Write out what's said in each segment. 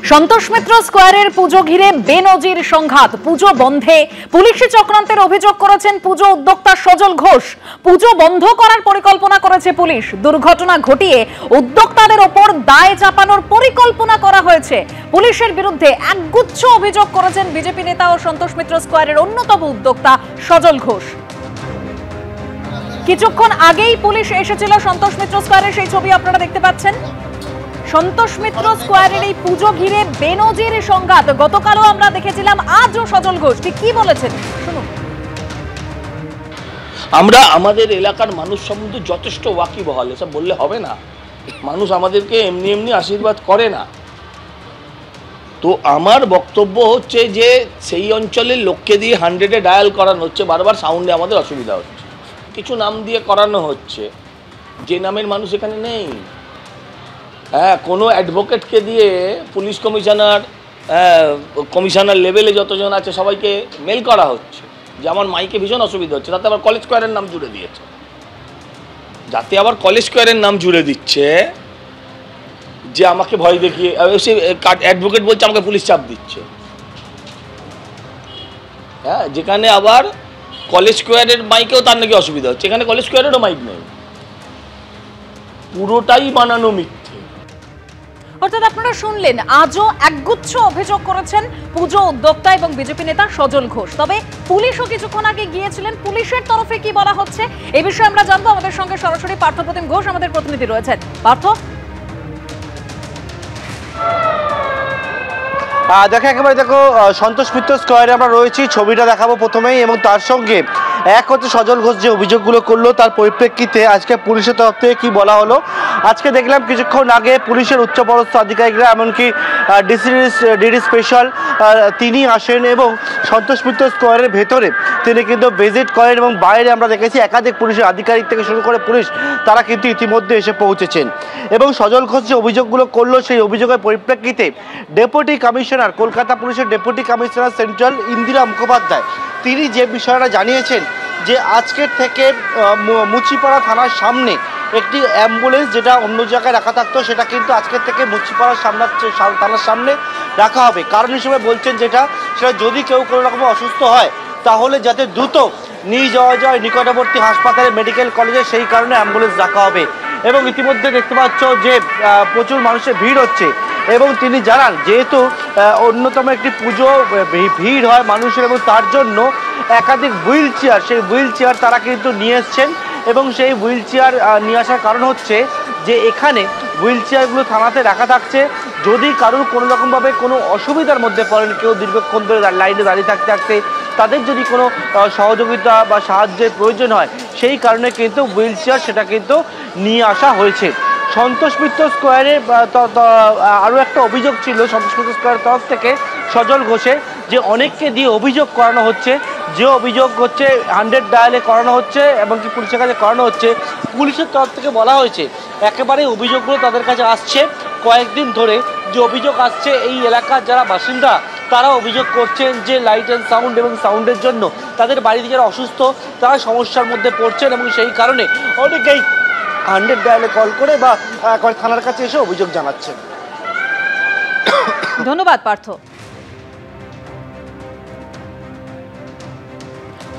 সন্তোষ মিত্র স্কয়ারের পুজো ঘিরে বেনজির সংঘাত। পুজো বন্ধে পুলিশি চক্রান্তের অভিযোগ করেছেন পুজো উদ্যোক্তা সজল ঘোষ। পুজো বন্ধ করার পরিকল্পনা করেছে পুলিশ। দুর্ঘটনা ঘটিয়ে উদ্যোক্তাদের ওপর দায় চাপানোর পরিকল্পনা করা হয়েছে। পুলিশের বিরুদ্ধে একগুচ্ছ অভিযোগ করেছেন বিজেপি নেতা ও সন্তোষ মিত্র স্কয়ারের অন্যতম উদ্যোক্তা সজল ঘোষ। কিছুক্ষণ আগেই পুলিশ এসেছিল সন্তোষ মিত্র স্কয়ারের, সেই ছবি আপনারা দেখতে পাচ্ছেন। সন্তোষ মিত্র স্কয়ারের এই পুজো ঘিরে বেনজির সংঘাত গতকালও আমরা দেখেছিলাম, আজও সজল ঘোষ ঠিক কি বলেছেন শুনুন। আমরা আমাদের এলাকার মানুষ সম্বন্ধে যথেষ্ট ওয়াকিবহাল, এসব বললে হবে না। মানুষ আমাদেরকে এমনি এমনি আশীর্বাদ করে না। তো আমার বক্তব্য হচ্ছে যে সেই অঞ্চলের লোককে দিয়ে 100-এ ডায়াল করানো হচ্ছে, বারবার সাউন্ডে আমাদের অসুবিধা হচ্ছে। কিছু নাম দিয়ে করানো হচ্ছে যে নামের মানুষ এখানে নেই। হ্যাঁ, কোনো অ্যাডভোকেটকে দিয়ে পুলিশ কমিশনার লেভেলে যতজন আছে সবাইকে মেল করা হচ্ছে যে আমার মাইকে ভীষণ অসুবিধা হচ্ছে। তাতে আবার কলেজ স্কয়ারের নাম জুড়ে দিয়েছে, দিচ্ছে যে আমাকে ভয় দেখিয়ে সে অ্যাডভোকেট বলছে আমাকে পুলিশ চাপ দিচ্ছে। হ্যাঁ, যেখানে আবার কলেজ স্কয়ারের মাইকেও তার নাকি অসুবিধা হচ্ছে, এখানে কলেজ স্কয়ারেরও মাইক নেই। পুরোটাই বানানো মিথ্যে। অর্থাৎ আপনারা শুনলেন, আজও একগুচ্ছ অভিযোগ করেছেন পুজো উদ্যোক্তা এবং বিজেপি নেতা সজল ঘোষ। তবে পুলিশও কিছুক্ষণ আগে গিয়েছিলেন, পুলিশের তরফে কি বলা হচ্ছে এই বিষয়ে আমরা জানবো। আমাদের সঙ্গে সরাসরি পার্থপ্রতিম ঘোষ আমাদের প্রতিনিধি রয়েছেন। পার্থ, দেখো সন্তোষ মিত্র স্কয়ারে আমরা রয়েছি, ছবিটা দেখাবো প্রথমেই, এবং তার সঙ্গে এক হচ্ছে সজল ঘোষ যে অভিযোগগুলো করলো তার পরিপ্রেক্ষিতে আজকে পুলিশের তরফ থেকে কি বলা হলো। আজকে দেখলাম কিছুক্ষণ আগে পুলিশের উচ্চপদস্থ আধিকারিকরা, এমনকি ডিডি স্পেশাল তিনি আসেন এবং সন্তোষ মিত্র স্কয়ারের ভেতরে তিনি কিন্তু ভিজিট করেন, এবং বাইরে আমরা দেখেছি একাধিক পুলিশের আধিকারিক থেকে শুরু করে পুলিশ তারা কিন্তু ইতিমধ্যে এসে পৌঁছেছেন। এবং সজল ঘোষ যে অভিযোগগুলো করলো সেই অভিযোগের পরিপ্রেক্ষিতে ডেপুটি কমিশনার, কলকাতা পুলিশের deputy commissioner central Indira Mukhopadhyay, তিনি যে বিষয়টা জানিয়েছেন যে আজকের থেকে মুচিপাড়া থানার সামনে একটি অ্যাম্বুলেন্স যেটা অন্য জায়গায় রাখা থাকতো সেটা কিন্তু আজকের থেকে মুচিপাড়ার থানার সামনে রাখা হবে। কারণ হিসেবে বলছেন সেটা যদি কেউ কোনো রকম অসুস্থ হয় তাহলে যাতে দ্রুত নিয়ে যাওয়া যায় নিকটবর্তী হাসপাতালে, মেডিকেল কলেজে, সেই কারণে অ্যাম্বুলেন্স রাখা হবে। এবং ইতিমধ্যে দেখতে পাচ্ছ যে প্রচুর মানুষের ভিড় হচ্ছে, এবং তিনি জানান যেহেতু অন্যতম একটি পুজো, ভিড় হয় মানুষের, এবং তার জন্য একাধিক হুইল চেয়ার, সেই হুইল চেয়ার তারা কিন্তু নিয়ে এসছেন। এবং সেই হুইল চেয়ার নিয়ে আসার কারণ হচ্ছে যে এখানে হুইল চেয়ারগুলো থানাতে রাখা থাকছে, যদি কারোর কোনো রকমভাবে কোনো অসুবিধার মধ্যে পড়েন, কেউ দীর্ঘক্ষণ ধরে লাইনে দাঁড়িয়ে থাকতে তাদের যদি কোনো সহযোগিতা বা সাহায্যের প্রয়োজন হয়, সেই কারণে কিন্তু হুইল চেয়ার সেটা কিন্তু নিয়ে আসা হয়েছে। সন্তোষ মিত্র স্কয়ারে আরও একটা অভিযোগ ছিল সন্তোষ মিত্র স্কয়ারের তরফ থেকে সজল ঘোষের, যে অনেককে দিয়ে অভিযোগ করানো হচ্ছে, যে অভিযোগ হচ্ছে 100 ডায়ালে করানো হচ্ছে এবং কি পুলিশের কাছে করানো হচ্ছে। পুলিশের তরফ থেকে বলা হয়েছে একেবারে অভিযোগগুলো তাদের কাছে আসছে কয়েকদিন ধরে, যে অভিযোগ আসছে এই এলাকার যারা বাসিন্দা তারা অভিযোগ করছেন যে লাইট অ্যান্ড সাউন্ড এবং সাউন্ডের জন্য তাদের বাড়িতে যারা অসুস্থ তারা সমস্যার মধ্যে পড়ছেন, এবং সেই কারণে অনেকেই 100 ডায়ালে কল করে বা থানার কাছে এসে অভিযোগ জানাচ্ছেন। ধন্যবাদ পার্থ।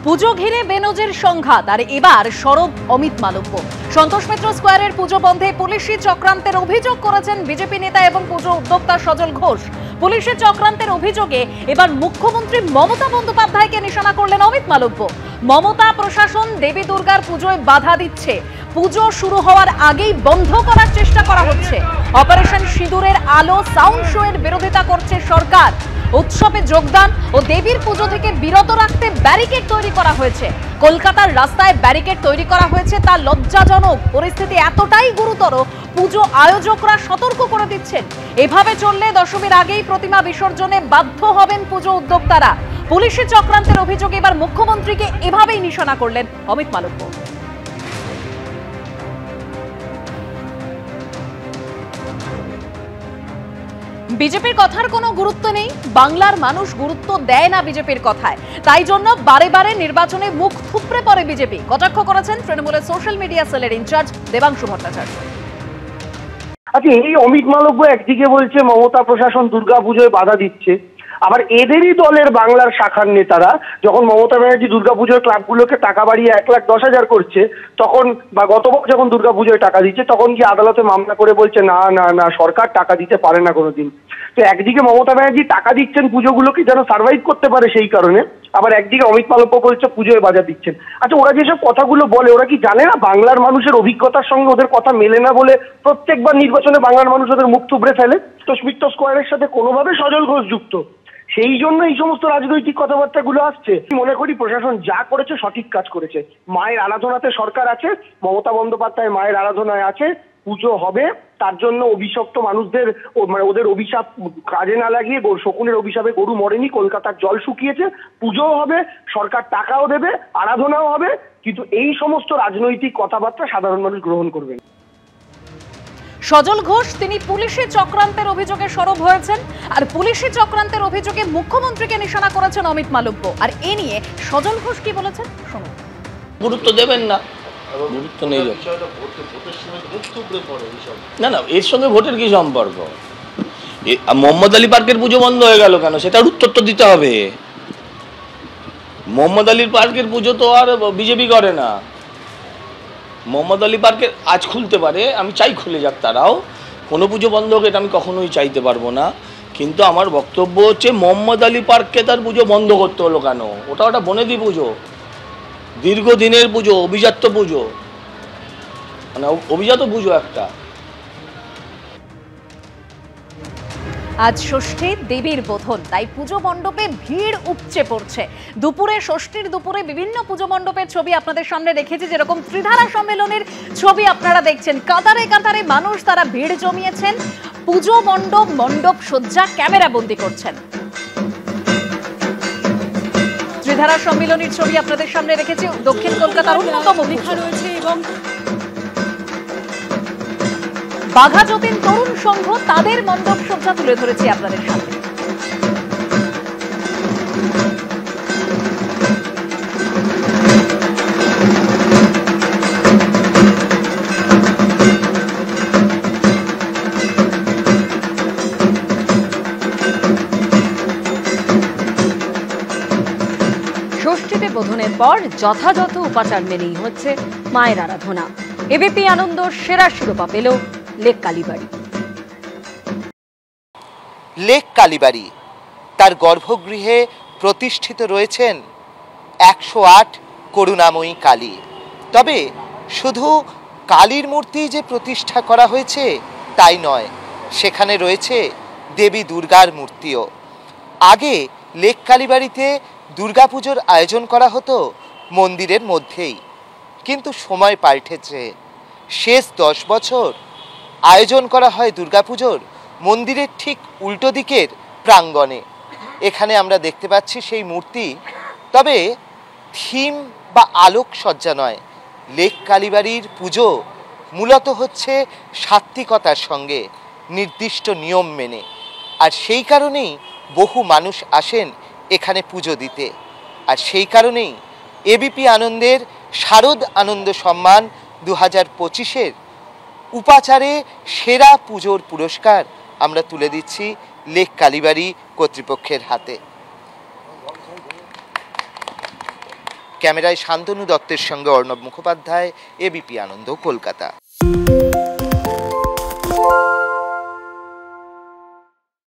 পুজো ঘিরে বেনজির সংঘাত, আর এবার সরব অমিত মালব্য। সন্তোষ মিত্র স্কয়ারের পুজো বন্ধে পুলিশি চক্রান্তের অভিযোগ করেছেন বিজেপি নেতা এবং পুজো উদ্যোক্তা সজল ঘোষ। পুলিশের চক্রান্তের অভিযোগে এবার মুখ্যমন্ত্রী মমতা বন্দ্যোপাধ্যায়কে নিশানা করলেন অমিত মালব্য। মমতা প্রশাসন দেবী দুর্গার পুজোয় বাধা দিচ্ছে, পুজো শুরু হওয়ার আগেই বন্ধ করার চেষ্টা করা হচ্ছে। অপারেশন সিঁদুরের আলো সাউন্ড শো এর বিরোধিতা করছে সরকার। উৎসবে যোগদান ও দেবীর পুজো থেকে বিরত রাখতে ব্যারিকেড তৈরি করা হয়েছে। কলকাতার রাস্তায় ব্যারিকেড তৈরি করা হয়েছে, তা লজ্জাজনক। পরিস্থিতি এতটাই গুরুতর, পুজো আয়োজকরা সতর্ক করে দিচ্ছেন এভাবে চললে দশমীর আগেই প্রতিমা বিসর্জনে বাধ্য হবেন পুজো উদ্যোক্তারা। পুলিশের চক্রান্তের অভিযোগে এবার মুখ্যমন্ত্রীকে এভাবেই নিশানা করলেন অমিত মালব্য। বিজেপির কথার কোনো গুরুত্ব নেই, বাংলার মানুষ গুরুত্ব দেয় না বিজেপির কথায়, তাই জন্য বারে বারে নির্বাচনে মুখ থুবড়ে পড়ে বিজেপি, কটাক্ষ করেছেন তৃণমূলের সোশ্যাল মিডিয়া সেলের ইনচার্জ দেবাংশু ভট্টাচার্য। আচ্ছা, এই অমিত মালব্য একদিকে বলছে মমতা প্রশাসন দুর্গাপুজোয় বাধা দিচ্ছে, আবার এদেরই দলের বাংলার শাখার নেতারা যখন মমতা ব্যানার্জি দুর্গাপুজোর ক্লাবগুলোকে টাকা বাড়িয়ে 1,10,000 করছে তখন, বা গতবার যখন দুর্গাপুজোয় টাকা দিচ্ছে তখন কি আদালতে মামলা করে বলছে না না না সরকার টাকা দিতে পারে না কোনোদিন। তো একদিকে মমতা ব্যানার্জি টাকা দিচ্ছেন পুজোগুলোকে যেন সার্ভাইভ করতে পারে সেই কারণে, আবার একদিকে অমিত মালব্য বলছে পুজোয় বাজা দিচ্ছেন। আচ্ছা, ওরা যেসব কথাগুলো বলে ওরা কি জানে না বাংলার মানুষের অভিজ্ঞতার সঙ্গে ওদের কথা মেলে না বলে প্রত্যেকবার নির্বাচনে বাংলার মানুষ ওদের মুখ থুবড়ে ফেলে? তো মিত্র স্কোয়ারের সাথে কোনোভাবে সজল ঘোষ যুক্ত, সেই জন্য এই সমস্ত রাজনৈতিক কথাবার্তাগুলো আসছে। মনে করি প্রশাসন যা করেছে সঠিক কাজ করেছে। মায়ের আরাধনাতে সরকার আছে, মমতা বন্দ্যোপাধ্যায় মায়ের আরাধনায় আছে, পুজো হবে, তার জন্য অভিশপ্ত মানুষদের মানে ওদের অভিশাপ কাজে না লাগিয়ে শকুনের অভিশাপে গরু মরেনি, কলকাতার জল শুকিয়েছে, পুজোও হবে, সরকার টাকাও দেবে, আরাধনাও হবে, কিন্তু এই সমস্ত রাজনৈতিক কথাবার্তা সাধারণ মানুষ গ্রহণ করবে না। সজল ঘোষ তিনি পুলিশি চক্রান্তের অভিযোগে সরব হয়েছেন, আর পুলিশি চক্রান্তের অভিযোগে মুখ্যমন্ত্রীকে নিশানা করেছেন অমিত মালব্য। আর এ নিয়ে সজল ঘোষ কি বলেছেন শুনুন। গুরুত্ব দেবেন না, গুরুত্ব নেই। না না, এর সঙ্গে ভোটের কি সম্পর্ক? মোহাম্মদ আলী পার্কের পুজো বন্ধ হয়ে গেল কেন, সেটার উত্তর তো দিতে হবে। মোহাম্মদ আলী পার্কের পুজো তো আর বিজেপি করে না। মোহাম্মদ আলী পার্কের আজ খুলতে পারে, আমি চাই খুলে যাক, তারাও কোনো পুজো বন্ধ হোক, এটা আমি কখনোই চাইতে পারবো না। কিন্তু আমার বক্তব্য হচ্ছে মোহাম্মদ আলী পার্ককে তার পুজো বন্ধ করতে হলো কেন? ওটা বনেদি পুজো, দীর্ঘদিনের পুজো, অভিজাত্য পুজো, মানে অভিজাত পুজো একটা। আজ ষষ্ঠী দেবীর বোধন, তাই পুজো মণ্ডপে ভিড় উপচে পড়ছে। দুপুরে ষষ্ঠীর দুপুরে বিভিন্ন পুজো মণ্ডপের ছবি আপনাদের সামনে রেখেছি, যেরকম ত্রিধারা সম্মেলনের ছবি আপনারা দেখছেন। কাতারে কাতারে মানুষ তারা ভিড় জমিয়েছেন, পুজো মণ্ডপ সজ্জা ক্যামেরা বন্দি করছেন। ত্রিধারা সম্মেলনের ছবি আপনাদের সামনে রেখেছি, দক্ষিণ কলকাতার অন্যতম পুজো রয়েছে, এবং বাঘা যতীন তরুণ সংঘ তাদের মণ্ডপ সজ্জা তুলে ধরেছি আপনাদের সামনে। ষষ্ঠীতে বোধনের পর যথাযথ উপাচার মেনেই হচ্ছে মায়ের আরাধনা। এবিপি আনন্দ সেরা শিরোপা পেল লেক কালীবাড়ি। লেক কালীবাড়ি, তার গর্ভগৃহে প্রতিষ্ঠিত রয়েছেন 108 করুণাময়ী কালী। তবে শুধু কালীর মূর্তি যে প্রতিষ্ঠা করা হয়েছে তাই নয়, সেখানে রয়েছে দেবী দুর্গার মূর্তিও। আগে লেক কালীবাড়িতে দুর্গাপুজোর আয়োজন করা হতো মন্দিরের মধ্যেই, কিন্তু সময় পাল্টেছে। শেষ 10 বছর আয়োজন করা হয় দুর্গাপুজোর মন্দিরের ঠিক উল্টো দিকের প্রাঙ্গণে। এখানে আমরা দেখতে পাচ্ছি সেই মূর্তি, তবে থিম বা আলোকসজ্জা নয়। লেক কালীবাড়ির পুজো মূলত হচ্ছে সাত্ত্বিকতার সঙ্গে, নির্দিষ্ট নিয়ম মেনে, আর সেই কারণেই বহু মানুষ আসেন এখানে পুজো দিতে। আর সেই কারণেই এবিপি আনন্দের শারদ আনন্দ সম্মান 2025-এর উপাচারে সেরা পুজোর পুরস্কার আমরা তুলে দিচ্ছি লেক কালীবাড়ি কর্তৃপক্ষের হাতে। ক্যামেরায় শান্তনু দত্তের সঙ্গে অর্ণব মুখোপাধ্যায়, এবিপি আনন্দ, কলকাতা।